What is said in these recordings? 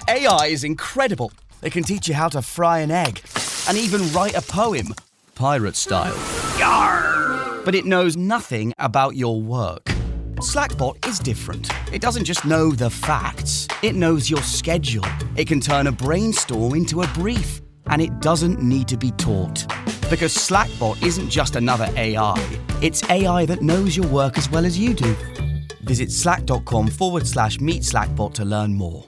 AI is incredible. It can teach you how to fry an egg and even write a poem, pirate style. Yarr! But it knows nothing about your work. Slackbot is different. It doesn't just know the facts. It knows your schedule. It can turn a brainstorm into a brief. And it doesn't need to be taught. Because Slackbot isn't just another AI. It's AI that knows your work as well as you do. Visit slack.com/meet Slackbot to learn more.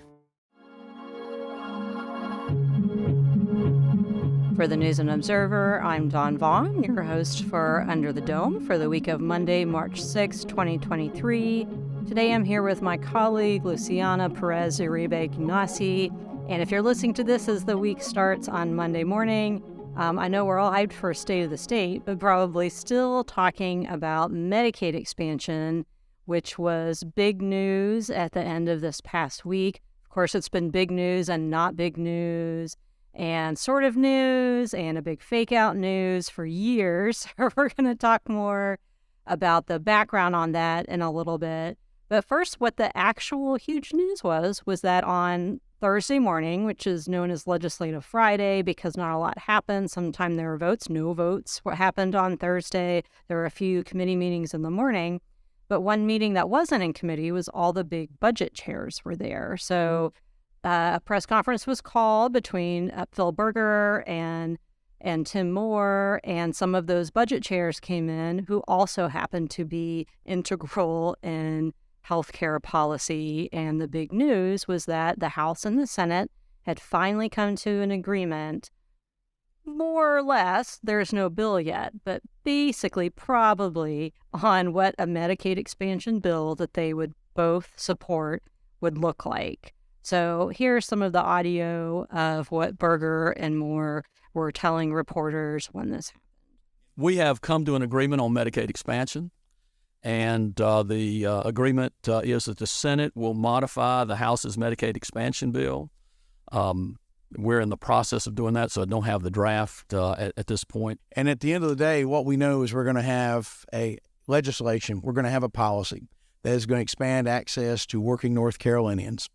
For the News and Observer, I'm Dawn Vaughan, your host for Under the Dome for the week of Monday, March 6, 2023. Today I'm here with my colleague, Luciana Perez Uribe Guinassi. And if you're listening to this as the week starts on Monday morning, I know we're all hyped for State of the State, but probably still talking about Medicaid expansion, which was big news at the end of this past week. Of course, it's been big news and not big news, and sort of news and a big fake out news for years. We're going to talk more about the background on that in a little bit. But first, what the actual huge news was that on Thursday morning, which is known as Legislative Friday because not a lot happened. Sometimes there are votes, no votes. What happened on Thursday, there were a few committee meetings in the morning. But one meeting that wasn't in committee was all the big budget chairs were there. So a press conference was called between Phil Berger and Tim Moore, and some of those budget chairs came in who also happened to be integral in healthcare policy. And the big news was that the House and the Senate had finally come to an agreement, more or less. There's no bill yet, but basically probably on what a Medicaid expansion bill that they would both support would look like. So here's some of the audio of what Berger and Moore were telling reporters when this happened. We have come to an agreement on Medicaid expansion. And the agreement is that the Senate will modify the House's Medicaid expansion bill. We're in the process of doing that, so I don't have the draft at this point. And at the end of the day, what we know is we're going to have a legislation, we're going to have a policy that is going to expand access to working North Carolinians,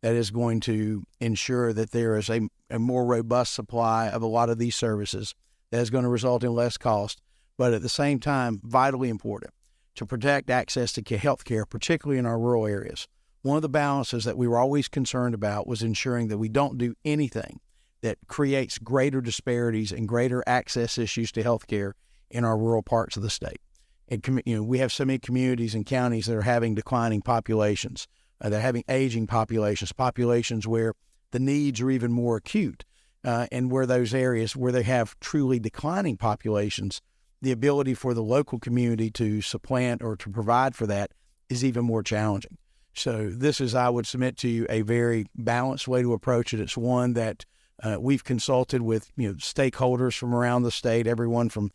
that is going to ensure that there is a more robust supply of a lot of these services, that is going to result in less cost, but at the same time, vitally important, to protect access to health care, particularly in our rural areas. One of the balances that we were always concerned about was ensuring that we don't do anything that creates greater disparities and greater access issues to health care in our rural parts of the state. And, we have so many communities and counties that are having declining populations. They're having aging populations where the needs are even more acute. And where those areas where they have truly declining populations, the ability for the local community to supplant or to provide for that is even more challenging. So this is, I would submit to you, a very balanced way to approach it. It's one that we've consulted with, stakeholders from around the state, everyone from,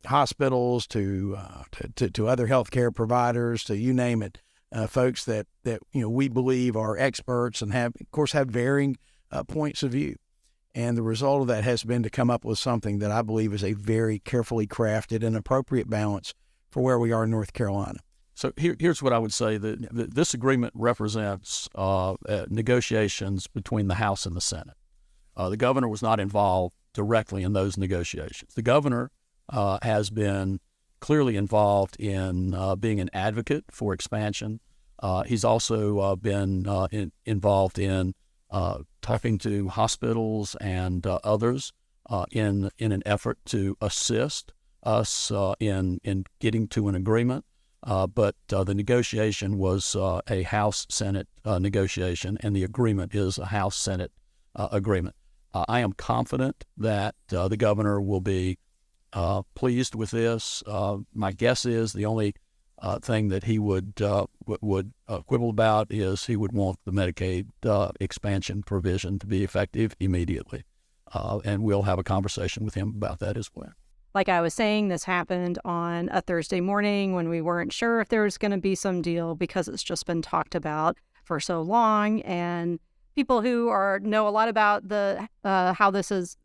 hospitals to other healthcare providers, to you name it, folks that we believe are experts and have varying points of view. And the result of that has been to come up with something that I believe is a very carefully crafted and appropriate balance for where we are in North Carolina. So here's what I would say. That this agreement represents negotiations between the House and the Senate. The governor was not involved directly in those negotiations. The governor has been clearly involved in being an advocate for expansion. He's also been involved in talking to hospitals and others in an effort to assist us in getting to an agreement. But the negotiation was a House-Senate negotiation, and the agreement is a House-Senate agreement. I am confident that the governor will be pleased with this. My guess is the only thing that he would quibble about is he would want the Medicaid expansion provision to be effective immediately. And we'll have a conversation with him about that as well. Like I was saying, this happened on a Thursday morning when we weren't sure if there was going to be some deal because it's just been talked about for so long. And people who know a lot about the how this has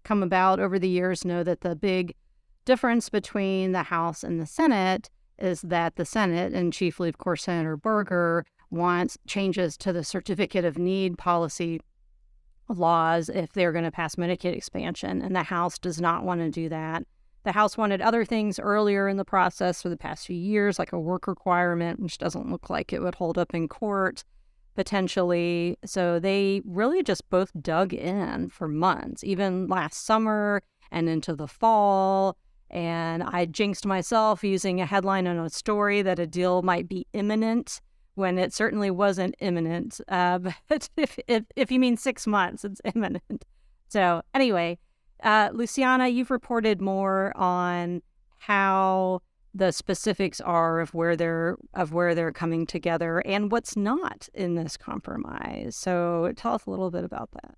come about over the years know that the big difference between the House and the Senate is that the Senate, and chiefly, of course, Senator Berger, wants changes to the certificate of need policy laws if they're going to pass Medicaid expansion, and the House does not want to do that. The House wanted other things earlier in the process for the past few years, like a work requirement, which doesn't look like it would hold up in court, potentially. So they really just both dug in for months, even last summer and into the fall. And I jinxed myself using a headline on a story that a deal might be imminent when it certainly wasn't imminent. But if you mean 6 months, it's imminent. So anyway, Luciana, you've reported more on how the specifics are of where they're coming together and what's not in this compromise. So tell us a little bit about that.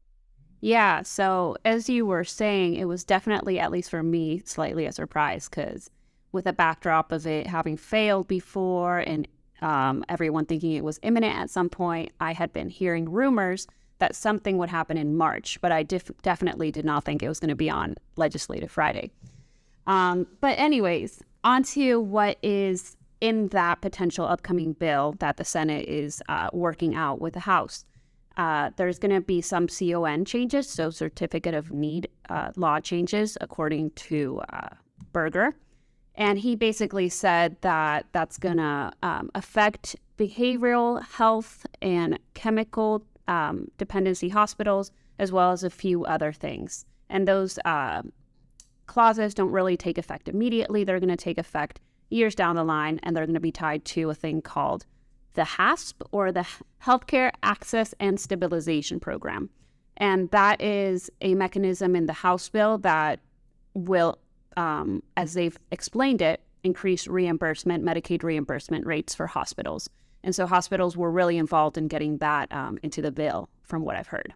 Yeah, so as you were saying, it was definitely, at least for me, slightly a surprise, because with a backdrop of it having failed before and everyone thinking it was imminent at some point, I had been hearing rumors that something would happen in March, but I definitely did not think it was going to be on Legislative Friday. But anyways, on to what is in that potential upcoming bill that the Senate is working out with the House. There's going to be some CON changes, so Certificate of Need law changes, according to Berger. And he basically said that that's going to affect behavioral health and chemical dependency hospitals, as well as a few other things. And those clauses don't really take effect immediately. They're going to take effect years down the line, and they're going to be tied to a thing called the HASP, or the Healthcare Access and Stabilization Program. And that is a mechanism in the House bill that will, as they've explained it, increase reimbursement, Medicaid reimbursement rates for hospitals. And so hospitals were really involved in getting that into the bill, from what I've heard.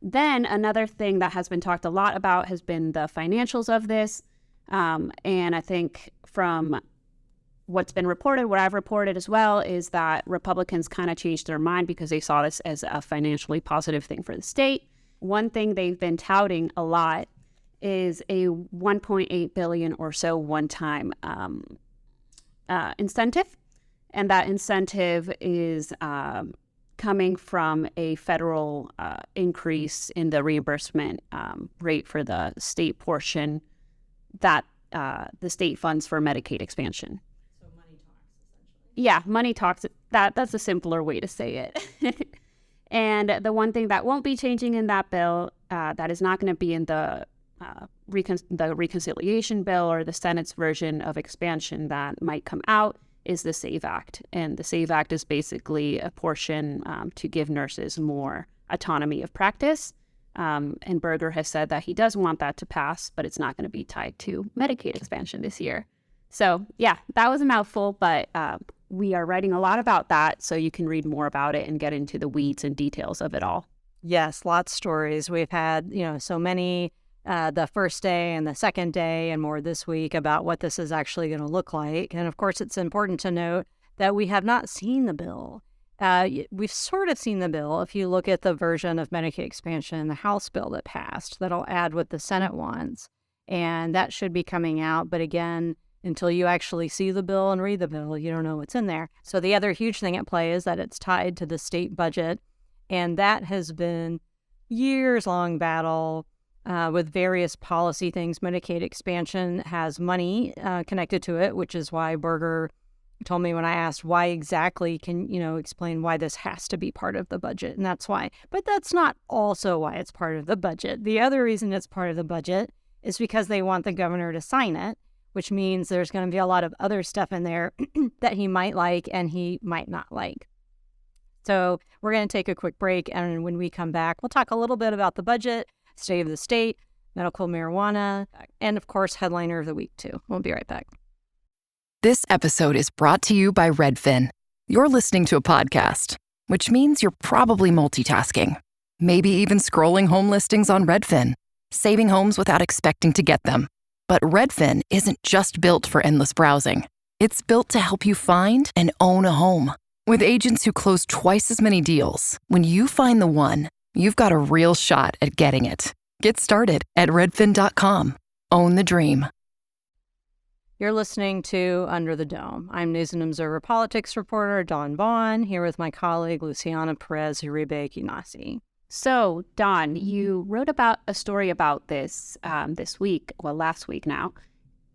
Then another thing that has been talked a lot about has been the financials of this. And I think from what's been reported, what I've reported as well, is that Republicans kind of changed their mind because they saw this as a financially positive thing for the state. One thing they've been touting a lot is a $1.8 billion or so one-time incentive. And that incentive is coming from a federal increase in the reimbursement rate for the state portion that the state funds for Medicaid expansion. Yeah, money talks. That's a simpler way to say it. And the one thing that won't be changing in that bill, that is not going to be in the reconciliation bill or the Senate's version of expansion that might come out, is the SAVE Act. And the SAVE Act is basically a portion to give nurses more autonomy of practice. And Berger has said that he does want that to pass, but it's not going to be tied to Medicaid expansion this year. So yeah, that was a mouthful, but we are writing a lot about that, so you can read more about it and get into the weeds and details of it all. Yes, lots of stories. We've had, so many the first day and the second day and more this week about what this is actually going to look like. And of course, it's important to note that we have not seen the bill. We've sort of seen the bill if you look at the version of Medicaid expansion, the House bill that passed, that'll add what the Senate wants. And that should be coming out. But again, until you actually see the bill and read the bill, you don't know what's in there. So the other huge thing at play is that it's tied to the state budget. And that has been years-long battle with various policy things. Medicaid expansion has money connected to it, which is why Berger told me when I asked why exactly, can explain why this has to be part of the budget. And that's why. But that's not also why it's part of the budget. The other reason it's part of the budget is because they want the governor to sign it, which means there's going to be a lot of other stuff in there that he might like and he might not like. So we're going to take a quick break, and when we come back, we'll talk a little bit about the budget, state of the state, medical marijuana, and of course, headliner of the week too. We'll be right back. This episode is brought to you by Redfin. You're listening to a podcast, which means you're probably multitasking, maybe even scrolling home listings on Redfin, saving homes without expecting to get them. But Redfin isn't just built for endless browsing. It's built to help you find and own a home. With agents who close twice as many deals, when you find the one, you've got a real shot at getting it. Get started at redfin.com. Own the dream. You're listening to Under the Dome. I'm News and Observer Politics reporter Dawn Vaughan, here with my colleague Luciana Perez Uribe Guinassi. So, Dawn, you wrote about a story about this last week now.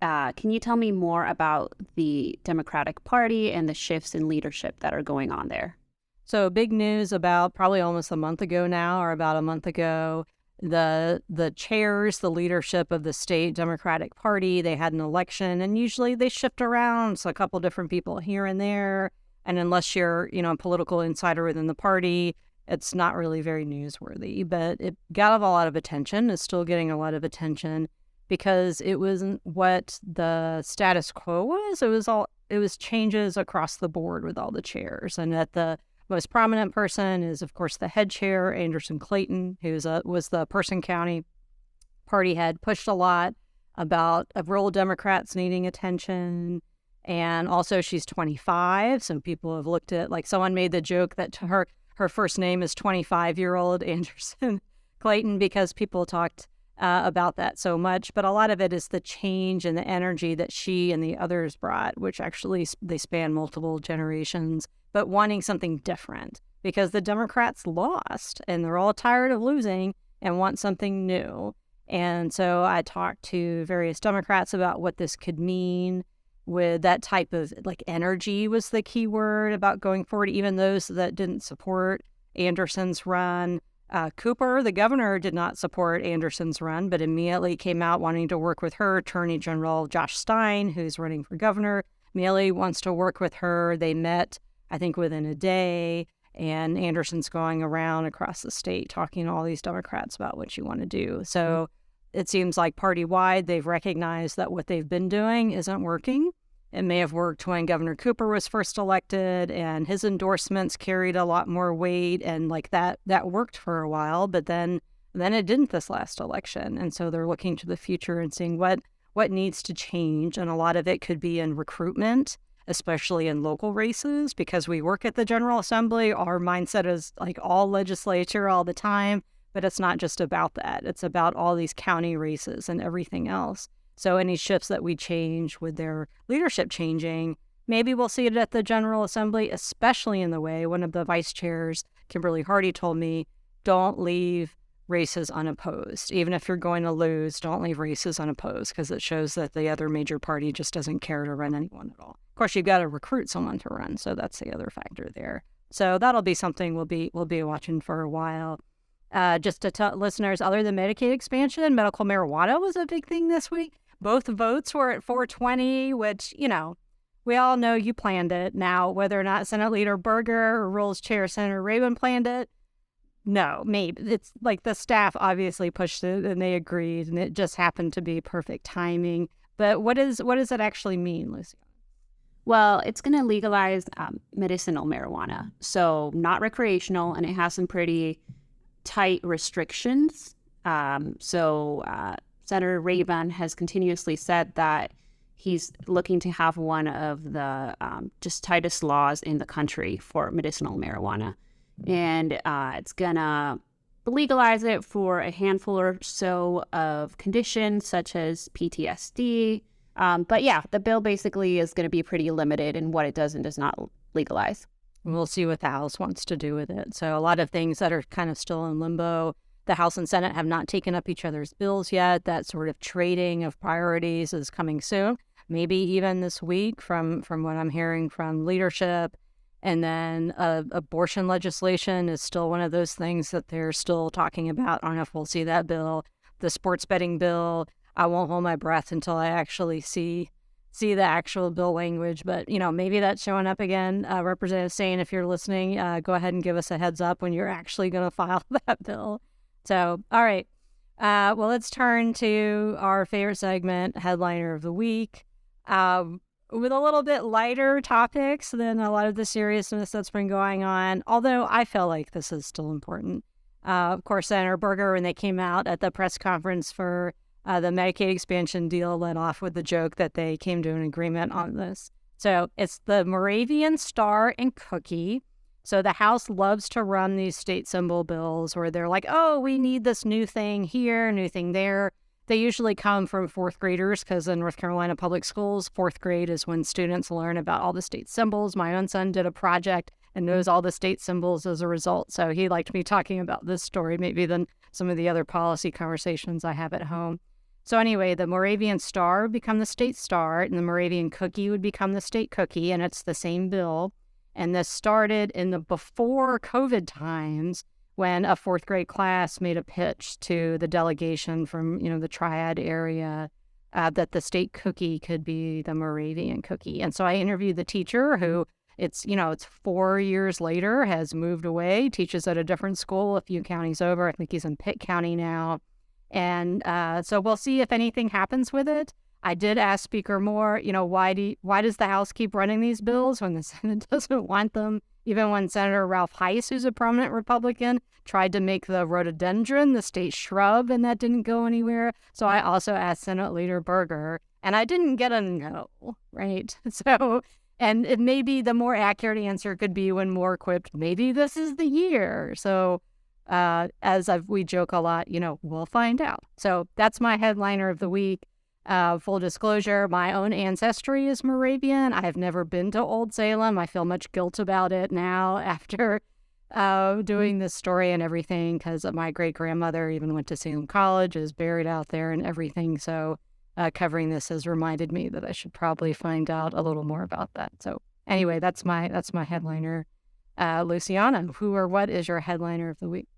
Can you tell me more about the Democratic Party and the shifts in leadership that are going on there? So big news about probably almost a month ago now, or about a month ago, the chairs, the leadership of the state Democratic Party, they had an election, and usually they shift around. So a couple different people here and there. And unless you're, a political insider within the party, it's not really very newsworthy. But it got a lot of attention. It's still getting a lot of attention because it wasn't what the status quo was. It was changes across the board with all the chairs. And at the most prominent person is, of course, the head chair, Anderson Clayton, who was the Person County party head, pushed a lot about rural Democrats needing attention. And also she's 25. So people have looked at, like, someone made the joke that her first name is 25-year-old Anderson Clayton because people talked about that so much. But a lot of it is the change and the energy that she and the others brought, which actually they span multiple generations, but wanting something different because the Democrats lost and they're all tired of losing and want something new. And so I talked to various Democrats about what this could mean with that type of, like, energy was the key word about going forward, even those that didn't support Anderson's run. Cooper, the governor, did not support Anderson's run, but immediately came out wanting to work with her. Attorney General Josh Stein, who's running for governor, immediately wants to work with her. They met, I think, within a day, and Anderson's going around across the state talking to all these Democrats about what you want to do. So it seems like party-wide, they've recognized that what they've been doing isn't working. It may have worked when Governor Cooper was first elected, and his endorsements carried a lot more weight, and like that worked for a while, but then it didn't this last election. And so they're looking to the future and seeing what needs to change. And a lot of it could be in recruitment, especially in local races, because we work at the General Assembly. Our mindset is like all legislature all the time, but it's not just about that. It's about all these county races and everything else. So any shifts that we change with their leadership changing, maybe we'll see it at the General Assembly, especially in the way one of the vice chairs, Kimberly Hardy, told me, don't leave races unopposed. Even if you're going to lose, don't leave races unopposed, because it shows that the other major party just doesn't care to run anyone at all. Of course, you've got to recruit someone to run, so that's the other factor there. So that'll be something we'll be watching for a while. Just to tell listeners, other than Medicaid expansion, medical marijuana was a big thing this week. Both votes were at 420, which, we all know you planned it. Now, whether or not Senate Leader Berger or Rules Chair Senator Rabin planned it, no, maybe. It's like the staff obviously pushed it and they agreed, and it just happened to be perfect timing. But what does it actually mean, Lucy? Well, it's going to legalize medicinal marijuana, so not recreational, and it has some pretty tight restrictions. Senator Rabin has continuously said that he's looking to have one of the just tightest laws in the country for medicinal marijuana. And it's going to legalize it for a handful or so of conditions, such as PTSD. But yeah, the bill basically is going to be pretty limited in what it does and does not legalize. We'll see what the House wants to do with it. So a lot of things that are kind of still in limbo. The House and Senate have not taken up each other's bills yet. That sort of trading of priorities is coming soon, maybe even this week from what I'm hearing from leadership. And then abortion legislation is still one of those things that they're still talking about. I don't know if we'll see that bill. The sports betting bill, I won't hold my breath until I actually see the actual bill language. But, maybe that's showing up again. Representative Sane, if you're listening, go ahead and give us a heads up when you're actually going to file that bill. So, all right. Well, let's turn to our favorite segment, Headliner of the Week, with a little bit lighter topics than a lot of the seriousness that's been going on, although I feel like this is still important. Of course, Senator Berger, when they came out at the press conference for the Medicaid expansion deal, led off with the joke that they came to an agreement on this. So it's the Moravian Star and Cookie. So the House loves to run these state symbol bills where they're like, oh, we need this new thing here, new thing there. They usually come from fourth graders because in North Carolina public schools, fourth grade is when students learn about all the state symbols. My own son did a project and knows all the state symbols as a result. So he liked me talking about this story maybe than some of the other policy conversations I have at home. So anyway, the Moravian star would become the state star and the Moravian cookie would become the state cookie, and it's the same bill. And this started in the before COVID times when a fourth grade class made a pitch to the delegation from, the Triad area that the state cookie could be the Moravian cookie. And so I interviewed the teacher who it's 4 years later, has moved away, teaches at a different school a few counties over. I think he's in Pitt County now. And so we'll see if anything happens with it. I did ask Speaker Moore, why does the House keep running these bills when the Senate doesn't want them? Even when Senator Ralph Heiss, who's a prominent Republican, tried to make the rhododendron the state shrub, and that didn't go anywhere. So I also asked Senate Leader Berger, and I didn't get a no, right? So, and it maybe the more accurate answer could be when Moore quipped, maybe this is the year. So we joke a lot, we'll find out. So that's my headliner of the week. Full disclosure, my own ancestry is Moravian. I have never been to Old Salem. I feel much guilt about it now after doing this story and everything, because my great-grandmother even went to Salem College, is buried out there and everything. So covering this has reminded me that I should probably find out a little more about that. So anyway, that's my headliner. Luciana, who or what is your headliner of the week?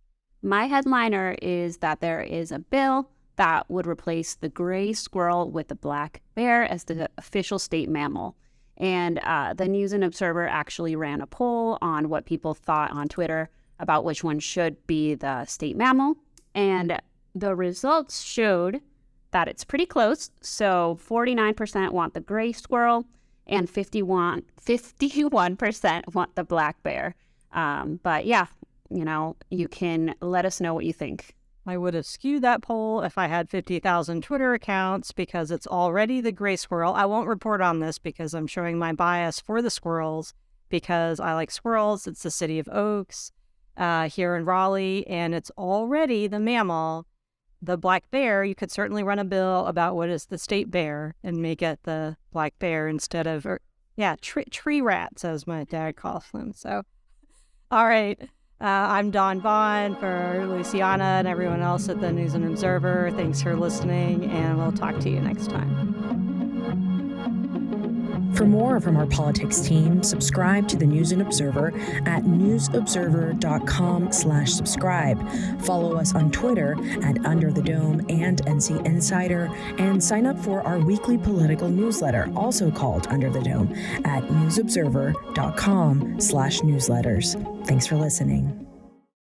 My headliner is that there is a bill that would replace the gray squirrel with the black bear as the official state mammal. And the News and Observer actually ran a poll on what people thought on Twitter about which one should be the state mammal. And the results showed that it's pretty close. So 49% want the gray squirrel and 51% want the black bear. But yeah, you can let us know what you think. I would have skewed that poll if I had 50,000 Twitter accounts because it's already the gray squirrel. I won't report on this because I'm showing my bias for the squirrels because I like squirrels. It's the city of Oaks here in Raleigh, and it's already the mammal. The black bear, you could certainly run a bill about what is the state bear and make it the black bear instead of, tree rats, as my dad calls them. So, all right. I'm Dawn Vaughan for Luciana and everyone else at the News and Observer. Thanks for listening, and we'll talk to you next time. For more from our politics team, subscribe to the News and Observer at newsobserver.com/subscribe. Follow us on Twitter at Under the Dome and NC Insider, and sign up for our weekly political newsletter, also called Under the Dome, at newsobserver.com/newsletters. Thanks for listening.